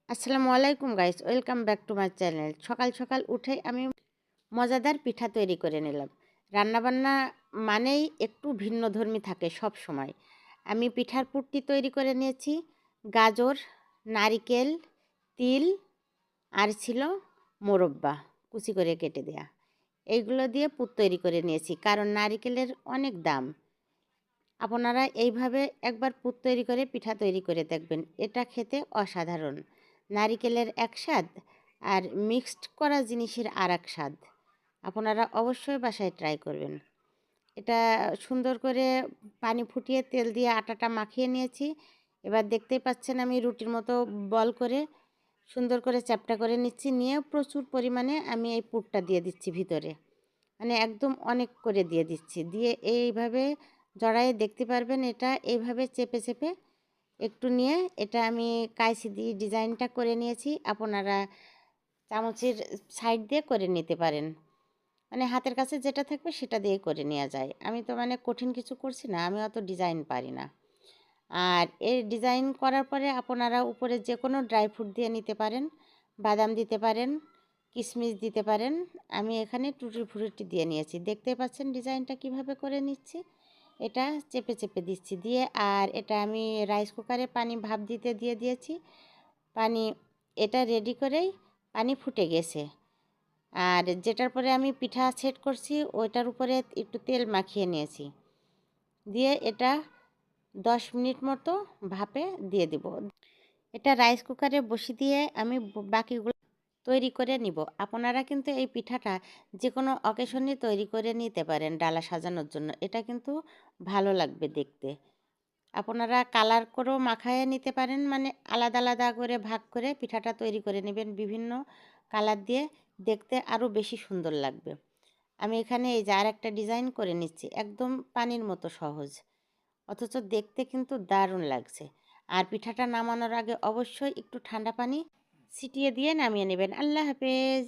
আসসালামু আলাইকুম guys, welcome back to my channel. সকাল সকাল উঠেই আমি মজাদার পিঠা তৈরি করে নিলাম। রান্নাবান্না মানেই একটু ভিন্নধর্মী থাকে সব সময়। আমি পিঠার পুরটি তৈরি করে নিয়েছি। গাজর, নারিকেল, তিল আর ছিল মোরব্বা কুচি করে কেটে দেয়া। এইগুলো দিয়ে পুর তৈরি করে নিয়েছি, কারণ নারিকেলের অনেক দাম। আপনারা এইভাবে একবার পুর তৈরি করে পিঠা তৈরি করে দেখবেন, এটা খেতে অসাধারণ। নারিকেলের এক স্বাদ আর মিক্সড করা জিনিসের আর এক স্বাদ। আপনারা অবশ্যই বাসায় ট্রাই করবেন। এটা সুন্দর করে পানি ফুটিয়ে তেল দিয়ে আটাটা মাখিয়ে নিয়েছি। এবার দেখতেই পাচ্ছেন আমি রুটির মতো বল করে সুন্দর করে চ্যাপ্টা করে নিচ্ছি। নিয়ে প্রচুর পরিমাণে আমি এই পুরটা দিয়ে দিচ্ছি ভিতরে, মানে একদম অনেক করে দিয়ে দিচ্ছি। দিয়ে এইভাবে জড়ায়ে দেখতে পারবেন, এটা এইভাবে চেপে চেপে একটু নিয়ে এটা আমি কাইচি দিয়ে ডিজাইনটা করে নিয়েছি। আপনারা চামচের সাইড দিয়ে করে নিতে পারেন, মানে হাতের কাছে যেটা থাকবে সেটা দিয়ে করে নেওয়া যায়। আমি তো মানে কঠিন কিছু করছি না, আমি অত ডিজাইন পারি না। আর এই ডিজাইন করার পরে আপনারা উপরে যে কোনো ড্রাই ফ্রুট দিয়ে নিতে পারেন, বাদাম দিতে পারেন, কিশমিশ দিতে পারেন। আমি এখানে টুটি ফ্রুটি দিয়ে নিয়েছি। দেখতে পাচ্ছেন ডিজাইনটা কিভাবে করে নিচ্ছি। এটা চেপে চেপে দিচ্ছি দিয়ে, আর এটা আমি রাইস কুকারে পানি ভাপ দিতে দিয়ে দিয়েছি। পানি এটা রেডি করেই পানি ফুটে গেছে। আর যেটার পরে আমি পিঠা সেট করছি ওইটার উপরে একটু তেল মাখিয়ে নিয়েছি। দিয়ে এটা 10 মিনিট মতো ভাপে দিয়ে দিব। এটা রাইস কুকারে বসিয়ে দিয়ে আমি বাকিগুলো তৈরি করে নিব। আপনারা কিন্তু এই পিঠাটা যে কোনো অকেশনে তৈরি করে নিতে পারেন ডালা সাজানোর জন্য। এটা কিন্তু ভালো লাগবে দেখতে। আপনারা কালার করেও মাখায়ে নিতে পারেন, মানে আলাদা আলাদা করে ভাগ করে পিঠাটা তৈরি করে নেবেন বিভিন্ন কালার দিয়ে, দেখতে আরও বেশি সুন্দর লাগবে। আমি এখানে এই যে আর একটা ডিজাইন করে নিচ্ছি, একদম পানির মতো সহজ, অথচ দেখতে কিন্তু দারুণ লাগছে। আর পিঠাটা নামানোর আগে অবশ্যই একটু ঠান্ডা পানি ছিটিয়ে দিয়ে নামিয়ে নেবেন। আল্লাহ হাফেজ।